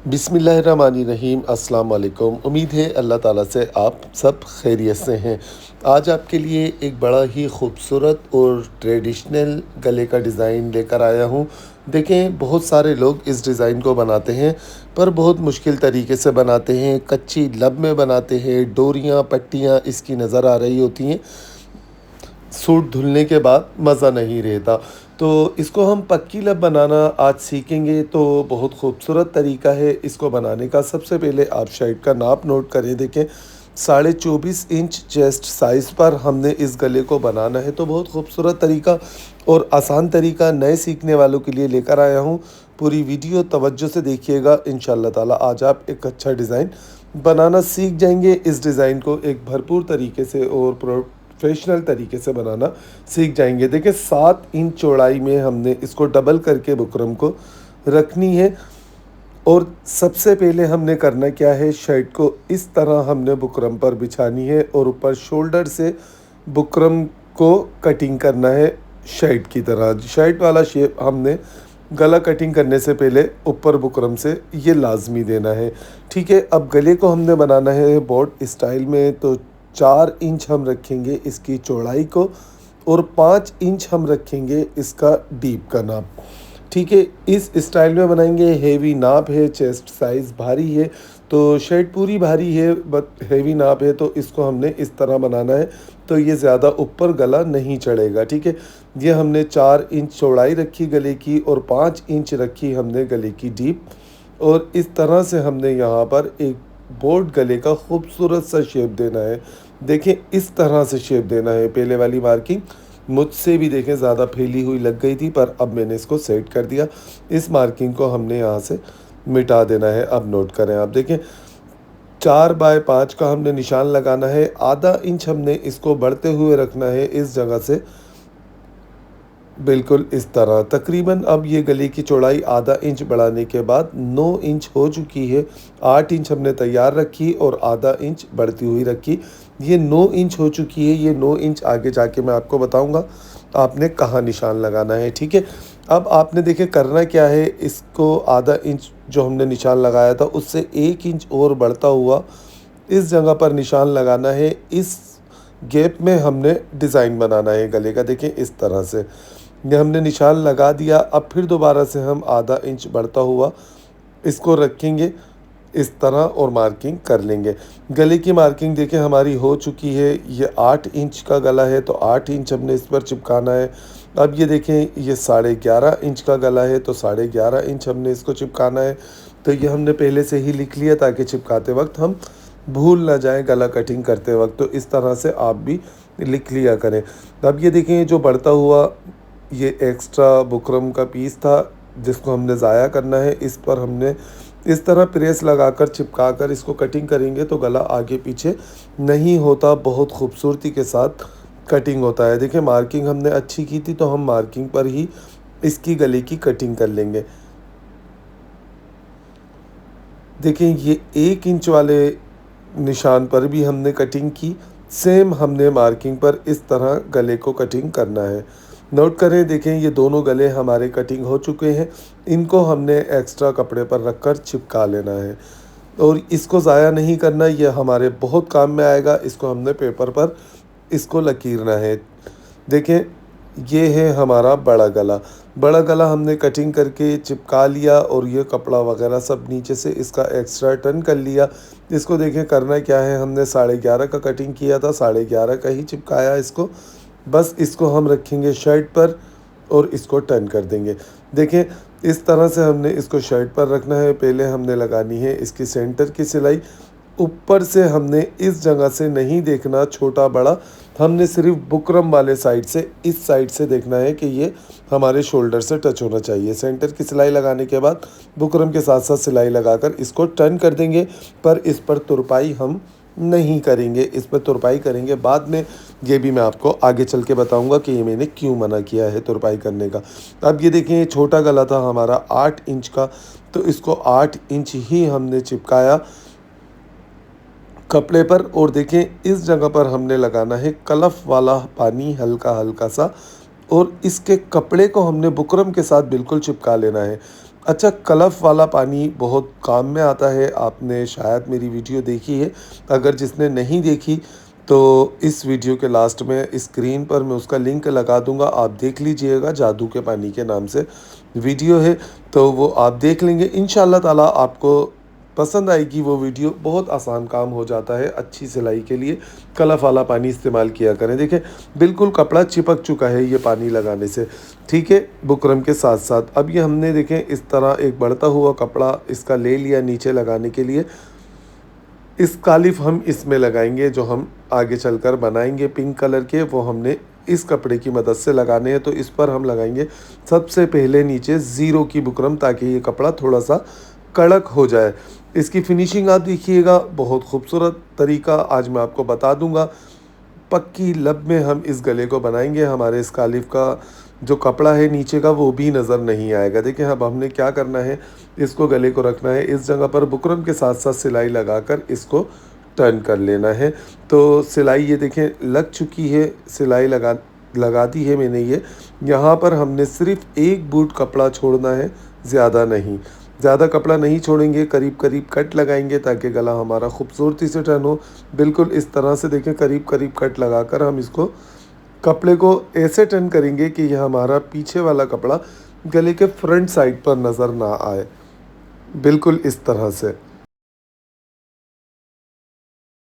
बिस्मिल्लाहिर्रहमानिर्रहीम। अस्सलाम वालेकुम। उम्मीद है अल्लाह ताला से आप सब खैरियत से हैं। आज आपके लिए एक बड़ा ही खूबसूरत और ट्रेडिशनल गले का डिज़ाइन लेकर आया हूँ। देखें, बहुत सारे लोग इस डिज़ाइन को बनाते हैं पर बहुत मुश्किल तरीके से बनाते हैं। कच्ची लब में बनाते हैं, डोरियाँ पट्टियाँ इसकी नज़र आ रही होती हैं। सूट धुलने के बाद मज़ा नहीं रहता। तो इसको हम पक्की लब बनाना आज सीखेंगे। तो बहुत खूबसूरत तरीका है इसको बनाने का। सबसे पहले आप शर्ट का नाप नोट करें। देखें, 24.5 इंच चेस्ट साइज़ पर हमने इस गले को बनाना है। तो बहुत खूबसूरत तरीका और आसान तरीका नए सीखने वालों के लिए लेकर आया हूँ। पूरी वीडियो तवज्जो से देखिएगा। इंशाअल्लाह ताला आज आप एक अच्छा डिज़ाइन बनाना सीख जाएंगे। इस डिज़ाइन को एक भरपूर तरीके से और प्रोफेशनल तरीके से बनाना सीख जाएंगे। देखिए, 7 इंच चौड़ाई में हमने इसको डबल करके बुकरम को रखनी है। और सबसे पहले हमने करना क्या है, शर्ट को इस तरह हमने बुकरम पर बिछानी है और ऊपर शोल्डर से बुकरम को कटिंग करना है शर्ट की तरह। शर्ट वाला शेप हमने गला कटिंग करने से पहले ऊपर बुकरम से ये लाजमी देना है। ठीक है, अब गले को हमने बनाना है बोट स्टाइल में। तो 4 इंच हम रखेंगे इसकी चौड़ाई को और 5 इंच हम रखेंगे इसका डीप का नाप। ठीक है, इस स्टाइल में बनाएंगे। हेवी नाप है, चेस्ट साइज़ भारी है, तो शर्ट पूरी भारी है बट हेवी नाप है, तो इसको हमने इस तरह बनाना है। तो ये ज़्यादा ऊपर गला नहीं चढ़ेगा। ठीक है, ये हमने 4 इंच चौड़ाई रखी गले की और 5 इंच रखी हमने गले की डीप। और इस तरह से हमने यहाँ पर एक बोट गले का खूबसूरत सा शेप देना है। देखें, इस तरह से शेप देना है। पहले वाली मार्किंग मुझसे भी देखें ज़्यादा फैली हुई लग गई थी, पर अब मैंने इसको सेट कर दिया। इस मार्किंग को हमने यहाँ से मिटा देना है। अब नोट करें, आप देखें 4/5 का हमने निशान लगाना है। आधा इंच हमने इसको बढ़ते हुए रखना है इस जगह से, बिल्कुल इस तरह। तकरीबन अब ये गले की चौड़ाई आधा इंच बढ़ाने के बाद 9 इंच हो चुकी है। 8 इंच हमने तैयार रखी और आधा इंच बढ़ती हुई रखी। ये 9 इंच हो चुकी है। ये 9 इंच आगे जाके मैं आपको बताऊंगा आपने कहाँ निशान लगाना है। ठीक है, अब आपने देखे करना क्या है, इसको आधा इंच जो हमने निशान लगाया था उससे 1 इंच और बढ़ता हुआ इस जगह पर निशान लगाना है। इस गैप में हमने डिज़ाइन बनाना है गले का। देखें, इस तरह से ये हमने निशान लगा दिया। अब फिर दोबारा से हम आधा इंच बढ़ता हुआ इसको रखेंगे इस तरह और मार्किंग कर लेंगे। गले की मार्किंग देखें हमारी हो चुकी है। ये 8 इंच का गला है, तो 8 इंच हमने इस पर चिपकाना है। अब ये देखें, ये 11.5 इंच का गला है, तो 11.5 इंच हमने इसको चिपकाना है। तो ये हमने पहले से ही लिख लिया ताकि चिपकाते वक्त हम भूल ना जाएं गला कटिंग करते वक्त। तो इस तरह से आप भी लिख लिया करें। अब ये देखें, जो बढ़ता हुआ ये एक्स्ट्रा बुकरम का पीस था जिसको हमने ज़ाया करना है, इस पर हमने इस तरह प्रेस लगाकर चिपका कर इसको कटिंग करेंगे तो गला आगे पीछे नहीं होता, बहुत खूबसूरती के साथ कटिंग होता है। देखिए, मार्किंग हमने अच्छी की थी तो हम मार्किंग पर ही इसकी गले की कटिंग कर लेंगे। देखें, ये 1 इंच वाले निशान पर भी हमने कटिंग की। सेम हमने मार्किंग पर इस तरह गले को कटिंग करना है। नोट करें, देखें ये दोनों गले हमारे कटिंग हो चुके हैं। इनको हमने एक्स्ट्रा कपड़े पर रखकर चिपका लेना है और इसको ज़ाया नहीं करना। ये हमारे बहुत काम में आएगा। इसको हमने पेपर पर इसको लकीरना है। देखें, ये है हमारा बड़ा गला। बड़ा गला हमने कटिंग करके चिपका लिया और ये कपड़ा वगैरह सब नीचे से इसका एक्स्ट्रा टर्न कर लिया। इसको देखें करना क्या है, हमने 11.5 का कटिंग किया था, 11.5 का ही चिपकाया इसको। बस इसको हम रखेंगे शर्ट पर और इसको टर्न कर देंगे। देखें, इस तरह से हमने इसको शर्ट पर रखना है। पहले हमने लगानी है इसकी सेंटर की सिलाई। ऊपर से हमने इस जगह से नहीं देखना छोटा बड़ा, हमने सिर्फ बुकरम वाले साइड से, इस साइड से देखना है कि ये हमारे शोल्डर से टच होना चाहिए। सेंटर की सिलाई लगाने के बाद बुकरम के साथ साथ सिलाई लगाकर इसको टर्न कर देंगे। पर इस पर तुरपाई हम नहीं करेंगे, इस पर तुरपाई करेंगे बाद में। ये भी मैं आपको आगे चल के बताऊंगा कि ये मैंने क्यों मना किया है तुरपाई करने का। अब ये देखें, ये छोटा गला था हमारा 8 इंच का, तो इसको 8 इंच ही हमने चिपकाया कपड़े पर। और देखें, इस जगह पर हमने लगाना है कलफ वाला पानी हल्का हल्का सा और इसके कपड़े को हमने बुकरम के साथ बिल्कुल चिपका लेना है। अच्छा, कलफ वाला पानी बहुत काम में आता है। आपने शायद मेरी वीडियो देखी है। अगर जिसने नहीं देखी तो इस वीडियो के लास्ट में स्क्रीन पर मैं उसका लिंक लगा दूँगा, आप देख लीजिएगा। जादू के पानी के नाम से वीडियो है, तो वो आप देख लेंगे। इंशाअल्लाह ताला आपको पसंद आएगी वो वीडियो। बहुत आसान काम हो जाता है अच्छी सिलाई के लिए। कलफ वाला पानी इस्तेमाल किया करें। देखें, बिल्कुल कपड़ा चिपक चुका है ये पानी लगाने से, ठीक है, बुकरम के साथ साथ। अब ये हमने देखें इस तरह एक बढ़ता हुआ कपड़ा इसका ले लिया नीचे लगाने के लिए। इस कालिफ हम इसमें लगाएंगे जो हम आगे चलकर बनाएंगे पिंक कलर के, वो हमने इस कपड़े की मदद से लगाने हैं। तो इस पर हम लगाएंगे सबसे पहले नीचे ज़ीरो की बुकरम, ताकि ये कपड़ा थोड़ा सा कड़क हो जाए। इसकी फिनिशिंग आप देखिएगा, बहुत खूबसूरत तरीका आज मैं आपको बता दूंगा। पक्की लब में हम इस गले को बनाएंगे। हमारे इस कालिफ का जो कपड़ा है नीचे का वो भी नज़र नहीं आएगा। देखिए अब हमने क्या करना है, इसको गले को रखना है इस जगह पर, बुकरम के साथ साथ सिलाई लगाकर इसको टर्न कर लेना है। तो सिलाई ये देखें लग चुकी है, सिलाई लगा दी है मैंने। ये यहाँ पर हमने सिर्फ एक बूट कपड़ा छोड़ना है, ज़्यादा नहीं। ज़्यादा कपड़ा नहीं छोड़ेंगे, करीब करीब कट लगाएंगे ताकि गला हमारा खूबसूरती से टर्न हो। बिल्कुल इस तरह से देखें, करीब करीब कट लगाकर हम इसको कपड़े को ऐसे टर्न करेंगे कि यह हमारा पीछे वाला कपड़ा गले के फ्रंट साइड पर नज़र ना आए। बिल्कुल इस तरह से।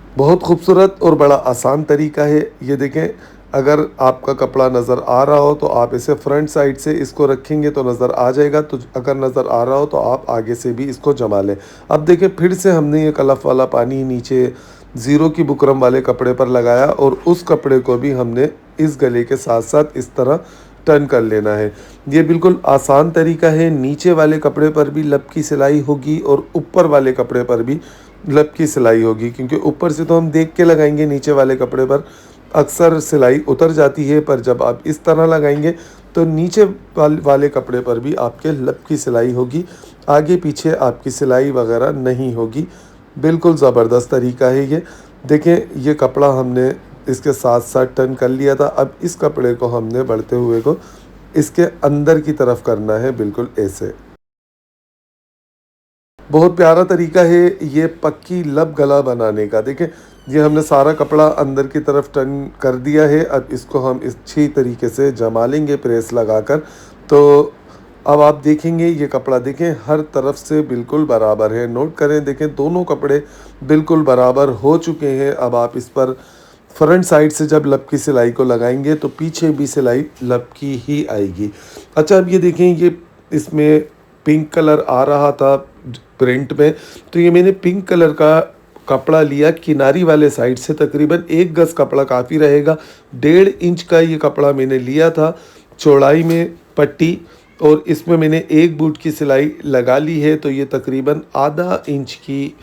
बहुत खूबसूरत और बड़ा आसान तरीका है ये। देखें, अगर आपका कपड़ा नज़र आ रहा हो तो आप इसे फ्रंट साइड से इसको रखेंगे तो नज़र आ जाएगा। तो अगर नज़र आ रहा हो तो आप आगे से भी इसको जमा लें। अब देखें, फिर से हमने ये कलफ वाला पानी नीचे ज़ीरो की बुकरम वाले कपड़े पर लगाया और उस कपड़े को भी हमने इस गले के साथ साथ इस तरह टर्न कर लेना है। ये बिल्कुल आसान तरीका है। नीचे वाले कपड़े पर भी लब की सिलाई होगी और ऊपर वाले कपड़े पर भी लब की सिलाई होगी, क्योंकि ऊपर से तो हम देख के लगाएंगे, नीचे वाले कपड़े पर अक्सर सिलाई उतर जाती है, पर जब आप इस तरह लगाएंगे तो नीचे वाले कपड़े पर भी आपके लब की सिलाई होगी, आगे पीछे आपकी सिलाई वगैरह नहीं होगी। बिल्कुल ज़बरदस्त तरीका है ये। देखें, ये कपड़ा हमने इसके साथ साथ टर्न कर लिया था। अब इस कपड़े को हमने बढ़ते हुए को इसके अंदर की तरफ करना है, बिल्कुल ऐसे। बहुत प्यारा तरीका है ये पक्की लब गला बनाने का। देखें, ये हमने सारा कपड़ा अंदर की तरफ टर्न कर दिया है। अब इसको हम अच्छी तरीके से जमा लेंगे प्रेस लगाकर। तो अब आप देखेंगे ये कपड़ा देखें हर तरफ से बिल्कुल बराबर है। नोट करें, देखें दोनों कपड़े बिल्कुल बराबर हो चुके हैं। अब आप इस पर फ्रंट साइड से जब लब की सिलाई को लगाएंगे तो पीछे भी सिलाई लब की ही आएगी। अच्छा, अब ये देखें, ये इसमें पिंक कलर आ रहा था प्रिंट में, तो ये मैंने पिंक कलर का कपड़ा लिया किनारी वाले साइड से। तकरीबन 1 गज़ कपड़ा काफ़ी रहेगा। 1.5 इंच का ये कपड़ा मैंने लिया था चौड़ाई में पट्टी, और इसमें मैंने 1 बूट की सिलाई लगा ली है। तो ये तकरीबन आधा इंच की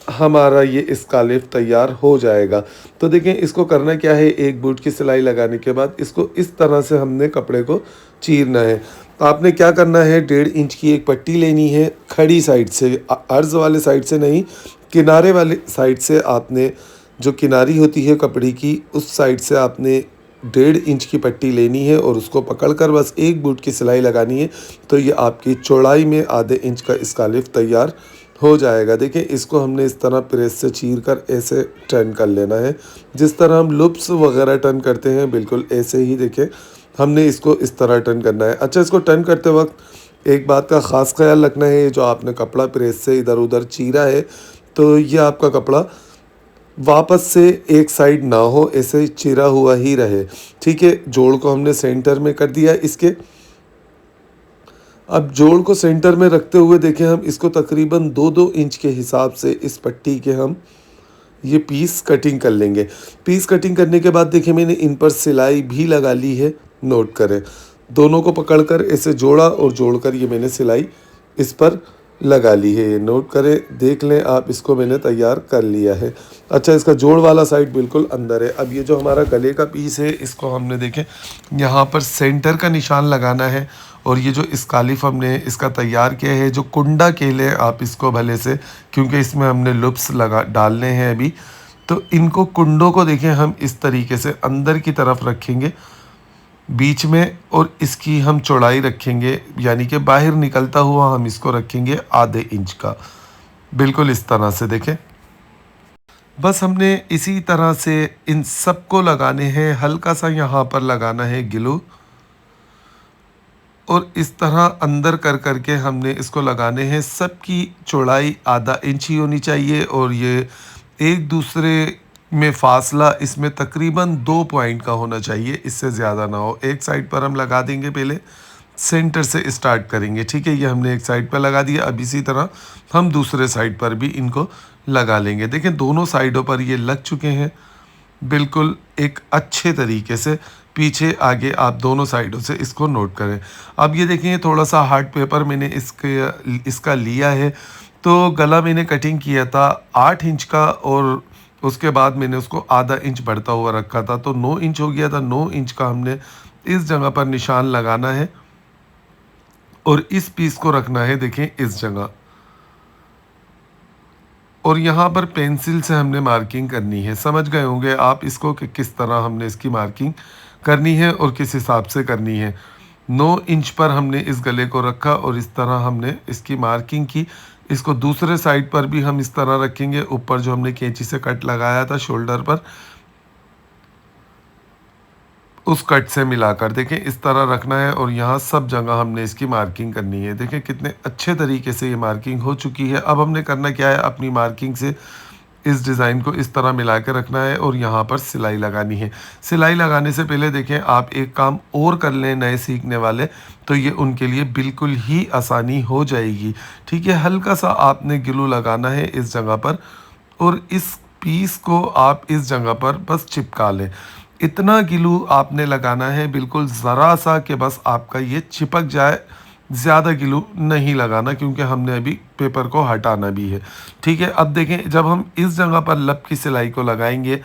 हमारा ये स्कार्फ तैयार हो जाएगा। तो देखें, इसको करना क्या है, 1 बूट की सिलाई लगाने के बाद इसको इस तरह से हमने कपड़े को चीरना है। आपने क्या करना है, 1.5 इंच की एक पट्टी लेनी है खड़ी साइड से, अर्ज वाले साइड से नहीं, किनारे वाले साइड से। आपने जो किनारी होती है कपड़े की उस साइड से आपने 1.5 इंच की पट्टी लेनी है और उसको पकड़कर बस 1 बूट की सिलाई लगानी है। तो ये आपकी चौड़ाई में आधे इंच का स्कार्फ तैयार हो जाएगा। देखिए, इसको हमने इस तरह प्रेस से चीर कर ऐसे टर्न कर लेना है, जिस तरह हम लूप्स वगैरह टर्न करते हैं, बिल्कुल ऐसे ही देखिए हमने इसको इस तरह टर्न करना है। अच्छा, इसको टर्न करते वक्त एक बात का ख़ास ख्याल रखना है, जो आपने कपड़ा प्रेस से इधर उधर चीरा है तो ये आपका कपड़ा वापस से एक साइड ना हो, ऐसे चिरा हुआ ही रहे, ठीक है। जोड़ को हमने सेंटर में कर दिया इसके। अब जोड़ को सेंटर में रखते हुए देखें, हम इसको तकरीबन 2-2 इंच के हिसाब से इस पट्टी के हम ये पीस कटिंग कर लेंगे। पीस कटिंग करने के बाद देखिए मैंने इन पर सिलाई भी लगा ली है। नोट करें, दोनों को पकड़कर ऐसे जोड़ा और जोड़कर ये मैंने सिलाई इस पर लगा ली है। ये नोट करें, देख लें आप, इसको मैंने तैयार कर लिया है। अच्छा, इसका जोड़ वाला साइड बिल्कुल अंदर है। अब ये जो हमारा गले का पीस है, इसको हमने देखें यहाँ पर सेंटर का निशान लगाना है। और ये जो स्कार्फ हमने इसका तैयार किया है, जो कुंडा केले आप इसको भले से, क्योंकि इसमें हमने लुप्स लगा डालने हैं अभी, तो इनको कुंडों को देखें हम इस तरीके से अंदर की तरफ रखेंगे। बीच में, और इसकी हम चौड़ाई रखेंगे, यानी कि बाहर निकलता हुआ हम इसको रखेंगे आधे इंच का, बिल्कुल इस तरह से देखें। बस हमने इसी तरह से इन सबको लगाने हैं, हल्का सा यहाँ पर लगाना है ग्लू, और इस तरह अंदर कर करके हमने इसको लगाने हैं। सबकी चौड़ाई आधा इंच ही होनी चाहिए, और ये एक दूसरे में फासला इसमें तकरीबन 2 पॉइंट का होना चाहिए, इससे ज़्यादा ना हो। एक साइड पर हम लगा देंगे, पहले सेंटर से स्टार्ट करेंगे, ठीक है। ये हमने एक साइड पर लगा दिया, अब इसी तरह हम दूसरे साइड पर भी इनको लगा लेंगे। देखें दोनों साइडों पर ये लग चुके हैं बिल्कुल एक अच्छे तरीके से। पीछे आगे आप दोनों साइडों से इसको नोट करें। अब ये देखें थोड़ा सा हार्ड पेपर मैंने इसका लिया है। तो गला मैंने कटिंग किया था 8 इंच का, और उसके बाद मैंने उसको आधा इंच बढ़ता हुआ रखा था, तो 9 इंच हो गया था। 9 इंच का हमने इस जगह पर निशान लगाना है, और इस पीस को रखना है देखें इस जगह, और यहाँ पर पेंसिल से हमने मार्किंग करनी है। समझ गए होंगे आप इसको कि किस तरह हमने इसकी मार्किंग करनी है और किस हिसाब से करनी है। 9 इंच पर हमने इस गले को रखा, और इस तरह हमने इसकी मार्किंग की। इसको दूसरे साइड पर भी हम इस तरह रखेंगे, ऊपर जो हमने कैंची से कट लगाया था शोल्डर पर, उस कट से मिलाकर देखें इस तरह रखना है, और यहाँ सब जगह हमने इसकी मार्किंग करनी है। देखें कितने अच्छे तरीके से ये मार्किंग हो चुकी है। अब हमने करना क्या है, अपनी मार्किंग से इस डिज़ाइन को इस तरह मिला के रखना है, और यहाँ पर सिलाई लगानी है। सिलाई लगाने से पहले देखें आप एक काम और कर लें नए सीखने वाले, तो ये उनके लिए बिल्कुल ही आसानी हो जाएगी, ठीक है। हल्का सा आपने ग्लू लगाना है इस जगह पर, और इस पीस को आप इस जगह पर बस चिपका लें। इतना ग्लू आपने लगाना है बिल्कुल ज़रा सा कि बस आपका ये चिपक जाए, ज़्यादा ग्लू नहीं लगाना, क्योंकि हमने अभी पेपर को हटाना भी है, ठीक है। अब देखें जब हम इस जगह पर लब की सिलाई को लगाएंगे,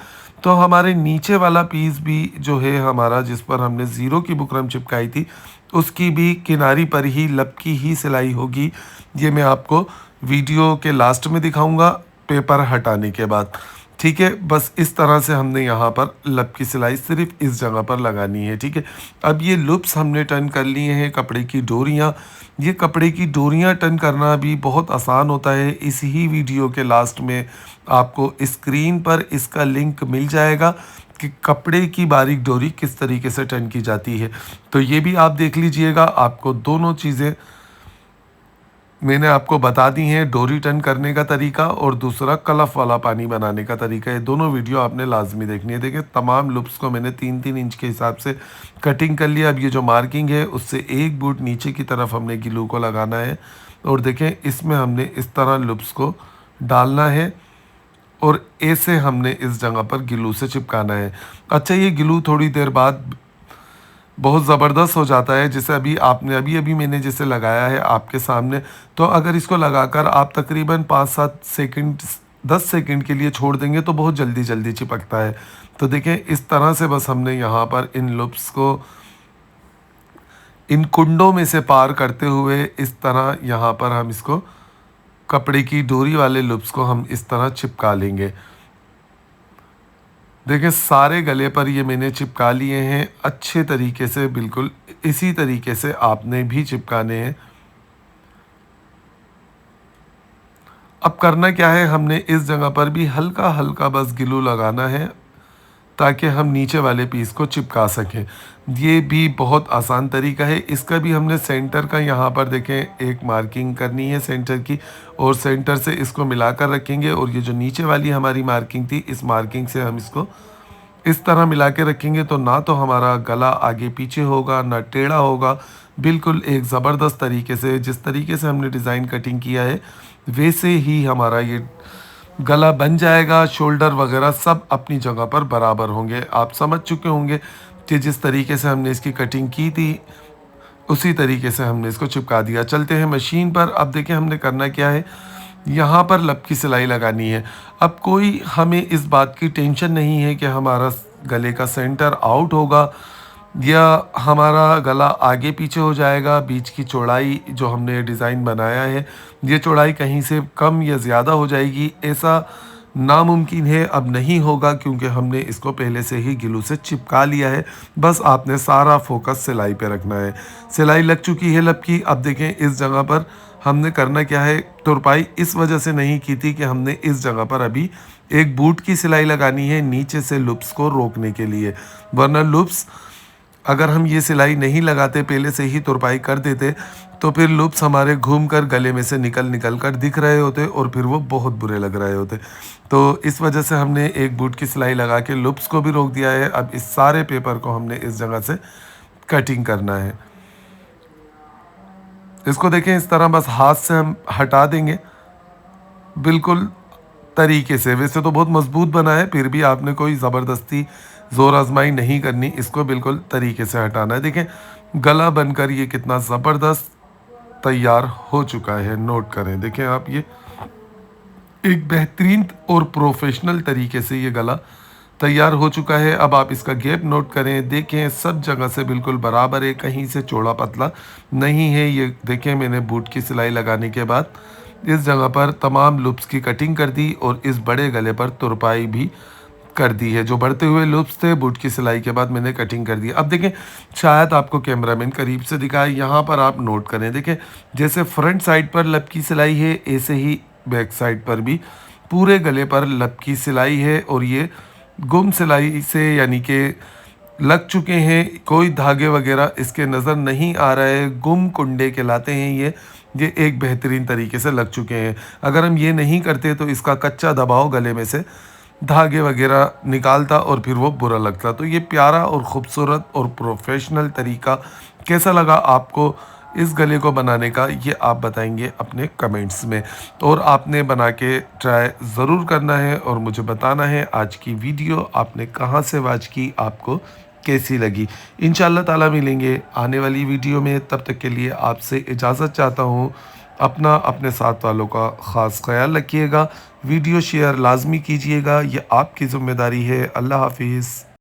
तो हमारे नीचे वाला पीस भी जो है हमारा, जिस पर हमने ज़ीरो की बुकरम चिपकाई थी, उसकी भी किनारी पर ही लब की ही सिलाई होगी। ये मैं आपको वीडियो के लास्ट में दिखाऊंगा पेपर हटाने के बाद, ठीक है। बस इस तरह से हमने यहाँ पर लब की सिलाई सिर्फ इस जगह पर लगानी है, ठीक है। अब ये लूप्स हमने टर्न कर लिए हैं, कपड़े की डोरियाँ। ये कपड़े की डोरियाँ टर्न करना भी बहुत आसान होता है। इस ही वीडियो के लास्ट में आपको स्क्रीन पर इसका लिंक मिल जाएगा कि कपड़े की बारीक डोरी किस तरीके से टर्न की जाती है, तो ये भी आप देख लीजिएगा। आपको दोनों चीज़ें मैंने आपको बता दी हैं, डोरी टर्न करने का तरीका और दूसरा कलफ वाला पानी बनाने का तरीका। ये दोनों वीडियो आपने लाजमी देखनी है। देखिए तमाम लुप्स को मैंने 3-3 इंच के हिसाब से कटिंग कर लिया। अब ये जो मार्किंग है उससे एक बूट नीचे की तरफ हमने ग्लू को लगाना है, और देखें इसमें हमने इस तरह लुप्स को डालना है, और ऐसे हमने इस जगह पर ग्लू से चिपकाना है। अच्छा, ये ग्लू थोड़ी देर बाद बहुत ज़बरदस्त हो जाता है। जैसे अभी आपने अभी मैंने जैसे लगाया है आपके सामने, तो अगर इसको लगाकर आप तकरीबन 5-7 सेकंड 10 सेकंड के लिए छोड़ देंगे तो बहुत जल्दी जल्दी चिपकता है। तो देखें इस तरह से बस हमने यहाँ पर इन लूप्स को इन कुंडों में से पार करते हुए इस तरह यहाँ पर हम इसको कपड़े की डोरी वाले लूप्स को हम इस तरह चिपका लेंगे। देखिए सारे गले पर ये मैंने चिपका लिए हैं अच्छे तरीके से, बिल्कुल इसी तरीके से आपने भी चिपकाने हैं। अब करना क्या है, हमने इस जगह पर भी हल्का हल्का बस ग्लू लगाना है ताकि हम नीचे वाले पीस को चिपका सकें। ये भी बहुत आसान तरीका है। इसका भी हमने सेंटर का यहाँ पर देखें एक मार्किंग करनी है सेंटर की, और सेंटर से इसको मिलाकर रखेंगे, और ये जो नीचे वाली हमारी मार्किंग थी इस मार्किंग से हम इसको इस तरह मिला के रखेंगे, तो ना तो हमारा गला आगे पीछे होगा ना टेढ़ा होगा, बिल्कुल एक ज़बरदस्त तरीके से जिस तरीके से हमने डिज़ाइन कटिंग किया है वैसे ही हमारा ये गला बन जाएगा। शोल्डर वगैरह सब अपनी जगह पर बराबर होंगे। आप समझ चुके होंगे कि जिस तरीके से हमने इसकी कटिंग की थी उसी तरीके से हमने इसको चिपका दिया। चलते हैं मशीन पर। अब देखें हमने करना क्या है, यहाँ पर लब की सिलाई लगानी है। अब कोई हमें इस बात की टेंशन नहीं है कि हमारा गले का सेंटर आउट होगा या हमारा गला आगे पीछे हो जाएगा। बीच की चौड़ाई जो हमने डिज़ाइन बनाया है ये चौड़ाई कहीं से कम या ज़्यादा हो जाएगी, ऐसा नामुमकिन है, अब नहीं होगा क्योंकि हमने इसको पहले से ही ग्लू से चिपका लिया है। बस आपने सारा फोकस सिलाई पे रखना है। सिलाई लग चुकी है लब की। अब देखें इस जगह पर हमने करना क्या है, तुरपाई इस वजह से नहीं की थी कि हमने इस जगह पर अभी एक बूट की सिलाई लगानी है नीचे से लूप्स को रोकने के लिए, वरना लूप्स अगर हम ये सिलाई नहीं लगाते, पहले से ही तुरपाई कर देते, तो फिर लूप्स हमारे घूम कर गले में से निकल निकल कर दिख रहे होते और फिर वो बहुत बुरे लग रहे होते। तो इस वजह से हमने एक बूट की सिलाई लगा के लूप्स को भी रोक दिया है। अब इस सारे पेपर को हमने इस जगह से कटिंग करना है। इसको देखें इस तरह बस हाथ से हम हटा देंगे बिल्कुल तरीके से। वैसे तो बहुत मजबूत बना है, फिर भी आपने कोई ज़बरदस्ती ज़ोर आजमाई नहीं करनी, इसको बिल्कुल तरीके से हटाना है। देखें गला बनकर ये कितना ज़बरदस्त तैयार हो चुका है, नोट करें। देखें आप, ये एक बेहतरीन और प्रोफेशनल तरीके से ये गला तैयार हो चुका है। अब आप इसका गैप नोट करें, देखें सब जगह से बिल्कुल बराबर है, कहीं से चौड़ा पतला नहीं है। ये देखें मैंने बूट की सिलाई लगाने के बाद इस जगह पर तमाम लूप्स की कटिंग कर दी और इस बड़े गले पर तुरपाई भी कर दी है। जो बढ़ते हुए लूप्स थे बूट की सिलाई के बाद मैंने कटिंग कर दी। अब देखें शायद आपको कैमरामैन करीब से दिखाए, यहाँ पर आप नोट करें। देखें जैसे फ्रंट साइड पर लब की सिलाई है, ऐसे ही बैक साइड पर भी पूरे गले पर लब की सिलाई है और ये गुम सिलाई से यानी कि लग चुके हैं, कोई धागे वगैरह इसके नज़र नहीं आ रहे, गुम कुंडे कहलाते हैं ये एक बेहतरीन तरीके से लग चुके हैं। अगर हम ये नहीं करते तो इसका कच्चा दबाव गले में से धागे वगैरह निकालता और फिर वो बुरा लगता। तो ये प्यारा और ख़ूबसूरत और प्रोफेशनल तरीका कैसा लगा आपको इस गले को बनाने का, ये आप बताएंगे अपने कमेंट्स में। और आपने बना के ट्राई ज़रूर करना है और मुझे बताना है आज की वीडियो आपने कहाँ से वॉच की, आपको कैसी लगी। इंशाअल्लाह ताला मिलेंगे आने वाली वीडियो में, तब तक के लिए आपसे इजाज़त चाहता हूँ। अपना अपने साथ वालों का ख़ास ख्याल रखिएगा। वीडियो शेयर लाजमी कीजिएगा, ये आपकी ज़िम्मेदारी है। अल्लाह हाफिज़।